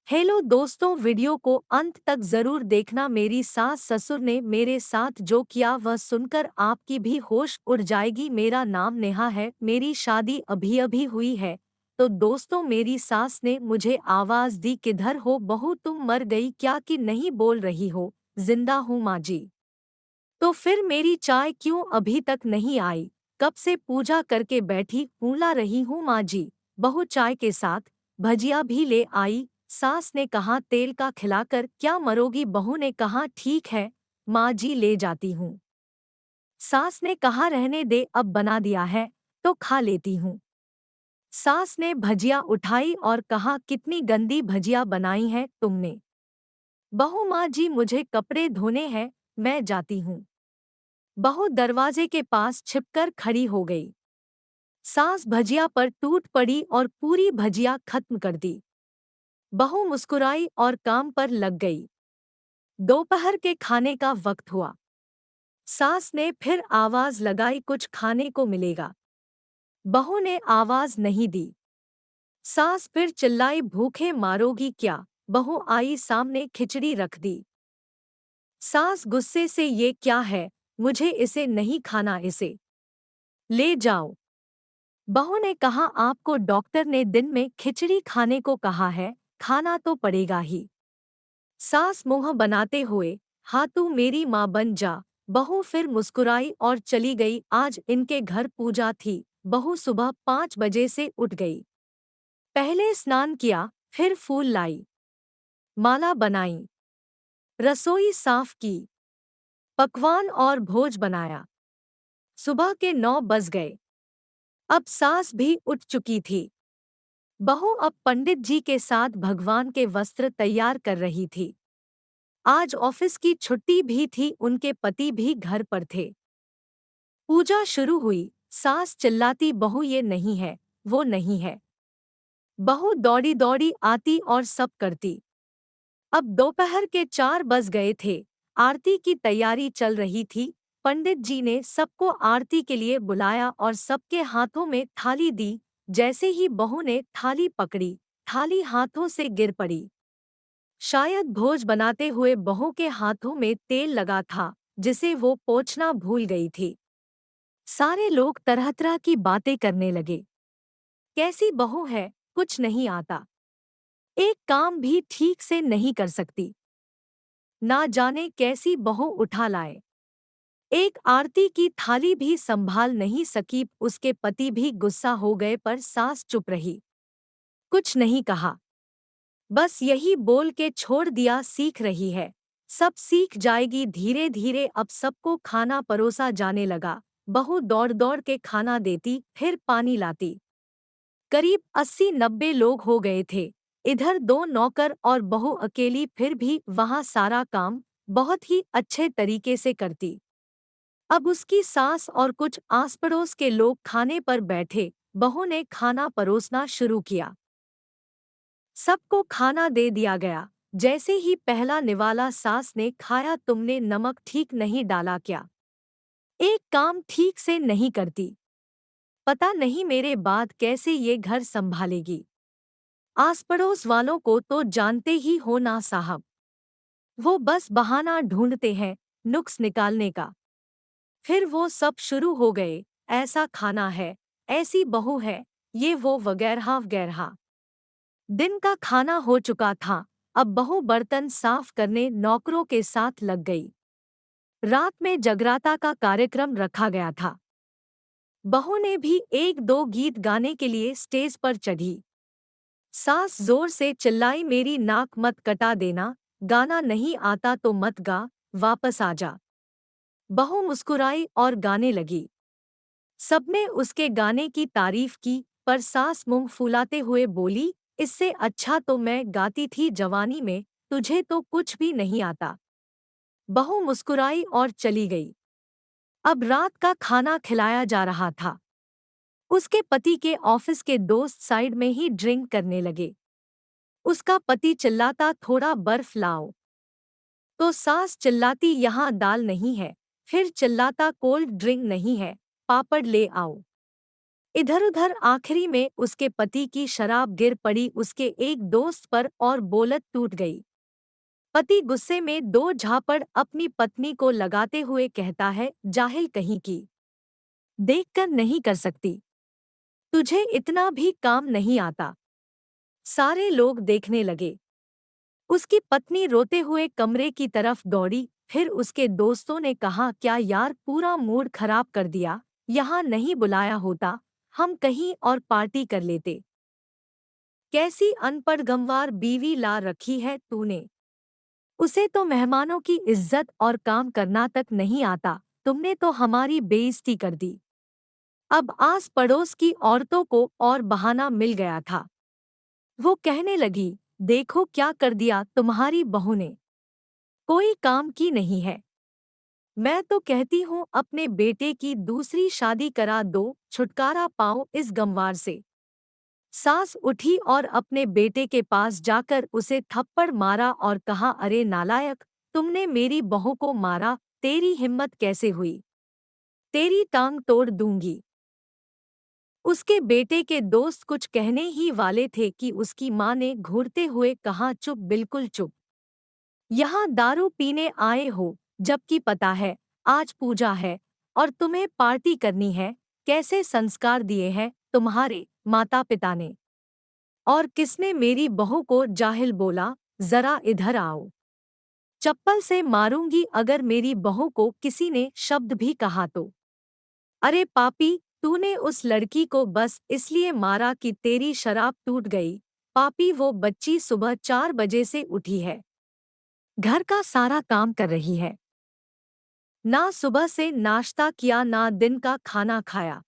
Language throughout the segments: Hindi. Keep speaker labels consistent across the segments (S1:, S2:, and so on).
S1: हेलो दोस्तों, वीडियो को अंत तक जरूर देखना। मेरी सास ससुर ने मेरे साथ जो किया वह सुनकर आपकी भी होश उड़ जाएगी। मेरा नाम नेहा है, मेरी शादी अभी अभी हुई है। तो दोस्तों, मेरी सास ने मुझे आवाज दी, किधर हो बहू, तुम मर गई क्या कि नहीं बोल रही हो? जिंदा हूँ माँ जी। तो फिर मेरी चाय क्यों अभी तक नहीं आई? कब से पूजा करके बैठी फूला रही हूँ माँ जी। बहू चाय के साथ भजिया भी ले आई। सास ने कहा तेल का खिलाकर क्या मरोगी? बहू ने कहा ठीक है माँ जी, ले जाती हूँ। सास ने कहा रहने दे, अब बना दिया है तो खा लेती हूँ। सास ने भजिया उठाई और कहा कितनी गंदी भजिया बनाई है तुमने। बहू माँ जी मुझे कपड़े धोने हैं, मैं जाती हूँ। बहू दरवाजे के पास छिपकर खड़ी हो गई। सास भजिया पर टूट पड़ी और पूरी भजिया खत्म कर दी। बहू मुस्कुराई और काम पर लग गई। दोपहर के खाने का वक्त हुआ। सास ने फिर आवाज लगाई, कुछ खाने को मिलेगा? बहू ने आवाज नहीं दी। सास फिर चिल्लाई, भूखे मारोगी क्या? बहू आई सामने, खिचड़ी रख दी। सास गुस्से से, ये क्या है? मुझे इसे नहीं खाना, इसे ले जाओ। बहू ने कहा आपको डॉक्टर ने दिन में खिचड़ी खाने को कहा है, खाना तो पड़ेगा ही। सास मुंह बनाते हुए, हाँ तू मेरी माँ बन जा। बहू फिर मुस्कुराई और चली गई। आज इनके घर पूजा थी। बहू सुबह 5 बजे से उठ गई। पहले स्नान किया, फिर फूल लाई, माला बनाई, रसोई साफ की, पकवान और भोज बनाया। सुबह के 9 बज गए। अब सास भी उठ चुकी थी। बहू अब पंडित जी के साथ भगवान के वस्त्र तैयार कर रही थी। आज ऑफिस की छुट्टी भी थी, उनके पति भी घर पर थे। पूजा शुरू हुई। सास चिल्लाती, बहू ये नहीं है, वो नहीं है। बहू दौड़ी दौड़ी आती और सब करती। अब दोपहर के 4 बज गए थे। आरती की तैयारी चल रही थी। पंडित जी ने सबको आरती के लिए बुलाया और सबके हाथों में थाली दी। जैसे ही बहू ने थाली पकड़ी, थाली हाथों से गिर पड़ी। शायद भोज बनाते हुए बहू के हाथों में तेल लगा था, जिसे वो पोंछना भूल गई थी। सारे लोग तरह तरह की बातें करने लगे। कैसी बहू है, कुछ नहीं आता, एक काम भी ठीक से नहीं कर सकती, ना जाने कैसी बहू उठा लाए। एक आरती की थाली भी संभाल नहीं सकी। उसके पति भी गुस्सा हो गए, पर सास चुप रही, कुछ नहीं कहा, बस यही बोल के छोड़ दिया, सीख रही है, सब सीख जाएगी धीरे धीरे। अब सबको खाना परोसा जाने लगा। बहू दौड़ दौड़ के खाना देती, फिर पानी लाती। करीब 80-90 लोग हो गए थे। इधर 2 नौकर और बहू अकेली, फिर भी वहाँ सारा काम बहुत ही अच्छे तरीके से करती। अब उसकी सास और कुछ आस पड़ोस के लोग खाने पर बैठे। बहू ने खाना परोसना शुरू किया। सबको खाना दे दिया गया। जैसे ही पहला निवाला सास ने खाया, तुमने नमक ठीक नहीं डाला क्या? एक काम ठीक से नहीं करती, पता नहीं मेरे बाद कैसे ये घर संभालेगी। आस पड़ोस वालों को तो जानते ही हो ना साहब, वो बस बहाना ढूंढते हैं नुक्स निकालने का। फिर वो सब शुरू हो गए, ऐसा खाना है, ऐसी बहू है, ये वो वगैरह वगैरह। दिन का खाना हो चुका था। अब बहू बर्तन साफ करने नौकरों के साथ लग गई। रात में जगराता का कार्यक्रम रखा गया था। बहू ने भी 1-2 गीत गाने के लिए स्टेज पर चढ़ी। सास जोर से चिल्लाई, मेरी नाक मत कटा देना, गाना नहीं आता तो मत गा, वापस आ जा। बहू मुस्कुराई और गाने लगी। सबने उसके गाने की तारीफ की, पर सास मुंह फुलाते हुए बोली, इससे अच्छा तो मैं गाती थी जवानी में, तुझे तो कुछ भी नहीं आता। बहू मुस्कुराई और चली गई। अब रात का खाना खिलाया जा रहा था। उसके पति के ऑफिस के दोस्त साइड में ही ड्रिंक करने लगे। उसका पति चिल्लाता, थोड़ा बर्फ लाओ, तो सास चिल्लाती, यहाँ दाल नहीं है। फिर चिल्लाता, कोल्ड ड्रिंक नहीं है, पापड़ ले आओ। इधर-उधर आखिरी में उसके पति की शराब गिर पड़ी उसके एक दोस्त पर और बोलत टूट गई। पति गुस्से में दो झापड़ अपनी पत्नी को लगाते हुए कहता है, जाहिल कहीं की, देखकर नहीं कर सकती, तुझे इतना भी काम नहीं आता। सारे लोग देखने लगे। उसकी पत्नी रोते हुए कमरे की तरफ दौड़ी। फिर उसके दोस्तों ने कहा, क्या यार पूरा मूड खराब कर दिया, यहाँ नहीं बुलाया होता, हम कहीं और पार्टी कर लेते। कैसी अनपढ़ गंवार बीवी ला रखी है तूने, उसे तो मेहमानों की इज्जत और काम करना तक नहीं आता, तुमने तो हमारी बेइज्जती कर दी। अब आस पड़ोस की औरतों को और बहाना मिल गया था। वो कहने लगी, देखो क्या कर दिया तुम्हारी बहू ने, कोई काम की नहीं है। मैं तो कहती हूँ अपने बेटे की दूसरी शादी करा दो, छुटकारा पाओ इस गंवार से। सास उठी और अपने बेटे के पास जाकर उसे थप्पड़ मारा और कहा, अरे नालायक, तुमने मेरी बहू को मारा, तेरी हिम्मत कैसे हुई, तेरी टांग तोड़ दूंगी। उसके बेटे के दोस्त कुछ कहने ही वाले थे कि उसकी माँ ने घूरते हुए कहा, चुप, बिल्कुल चुप। यहाँ दारू पीने आए हो, जबकि पता है आज पूजा है और तुम्हें पार्टी करनी है। कैसे संस्कार दिए हैं तुम्हारे माता पिता ने। और किसने मेरी बहू को जाहिल बोला, जरा इधर आओ। चप्पल से मारूंगी अगर मेरी बहू को किसी ने शब्द भी कहा तो। अरे पापी, तूने उस लड़की को बस इसलिए मारा कि तेरी शराब टूट गई। पापी, वो बच्ची सुबह 4 बजे से उठी है, घर का सारा काम कर रही है, ना सुबह से नाश्ता किया ना दिन का खाना खाया,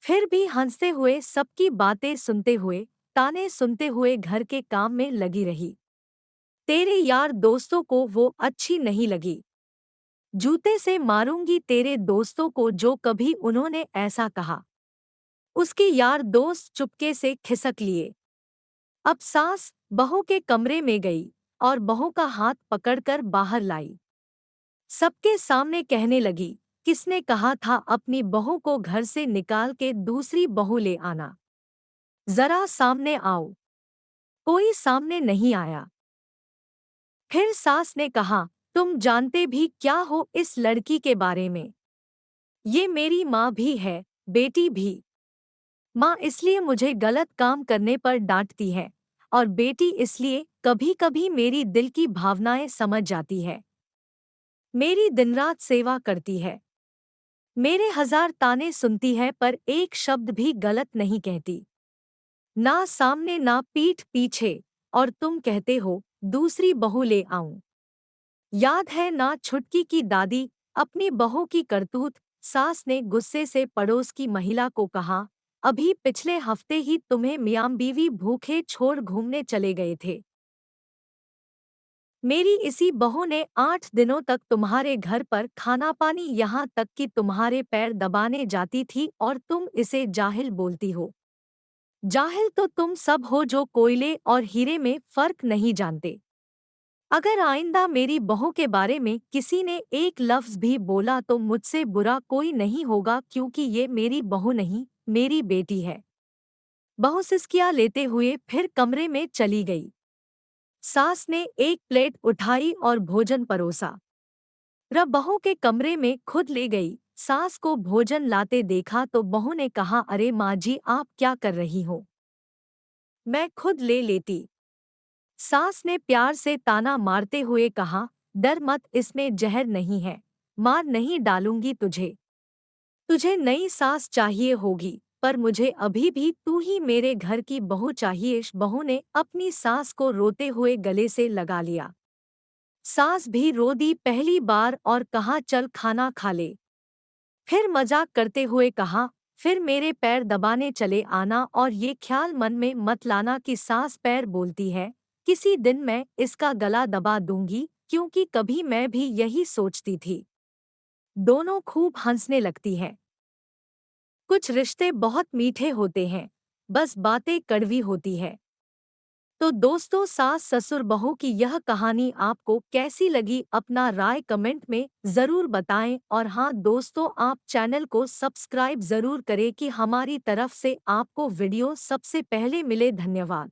S1: फिर भी हंसते हुए सबकी बातें सुनते हुए ताने सुनते हुए घर के काम में लगी रही। तेरे यार दोस्तों को वो अच्छी नहीं लगी। जूते से मारूंगी तेरे दोस्तों को जो कभी उन्होंने ऐसा कहा। उसके यार दोस्त चुपके से खिसक लिए। अब सास बहू के कमरे में गई और बहू का हाथ पकड़कर बाहर लाई। सबके सामने कहने लगी, किसने कहा था अपनी बहू को घर से निकाल के दूसरी बहू ले आना। जरा सामने आओ। कोई सामने नहीं आया। फिर सास ने कहा, तुम जानते भी क्या हो इस लड़की के बारे में। ये मेरी माँ भी है, बेटी भी। माँ इसलिए मुझे गलत काम करने पर डांटती है और बेटी इसलिए कभी कभी मेरी दिल की भावनाएं समझ जाती है। मेरी दिन रात सेवा करती है, मेरे 1000 ताने सुनती है पर एक शब्द भी गलत नहीं कहती, ना सामने ना पीठ पीछे। और तुम कहते हो दूसरी बहू ले आऊं। याद है ना छुटकी की दादी अपनी बहू की करतूत। सास ने गुस्से से पड़ोस की महिला को कहा, अभी पिछले हफ्ते ही तुम्हें मियां बीवी भूखे छोड़ घूमने चले गए थे। मेरी इसी बहू ने 8 दिनों तक तुम्हारे घर पर खाना पानी, यहाँ तक कि तुम्हारे पैर दबाने जाती थी और तुम इसे जाहिल बोलती हो। जाहिल तो तुम सब हो जो कोयले और हीरे में फर्क नहीं जानते। अगर आइंदा मेरी बहू के बारे में किसी ने एक लफ्ज भी बोला तो मुझसे बुरा कोई नहीं होगा, क्योंकि ये मेरी बहू नहीं, मेरी बेटी है। बहू सिसकियां लेते हुए फिर कमरे में चली गई। सास ने एक प्लेट उठाई और भोजन परोसा। बहू के कमरे में खुद ले गई। सास को भोजन लाते देखा तो बहू ने कहा, अरे माँ जी, आप क्या कर रही हो, मैं खुद ले लेती। सास ने प्यार से ताना मारते हुए कहा, डर मत, इसमें जहर नहीं है, मार नहीं डालूंगी तुझे। तुझे नई सास चाहिए होगी पर मुझे अभी भी तू ही मेरे घर की बहू चाहिए। बहू ने अपनी सास को रोते हुए गले से लगा लिया। सास भी रो दी पहली बार और कहा, चल खाना खा ले। फिर मजाक करते हुए कहा, फिर मेरे पैर दबाने चले आना और ये ख्याल मन में मत लाना कि सास पैर बोलती है, किसी दिन मैं इसका गला दबा दूंगी, क्योंकि कभी मैं भी यही सोचती थी। दोनों खूब हंसने लगती हैं। कुछ रिश्ते बहुत मीठे होते हैं, बस बातें कड़वी होती है। तो दोस्तों, सास ससुर बहू की यह कहानी आपको कैसी लगी, अपना राय कमेंट में ज़रूर बताएं। और हाँ दोस्तों, आप चैनल को सब्सक्राइब ज़रूर करें कि हमारी तरफ से आपको वीडियो सबसे पहले मिले। धन्यवाद।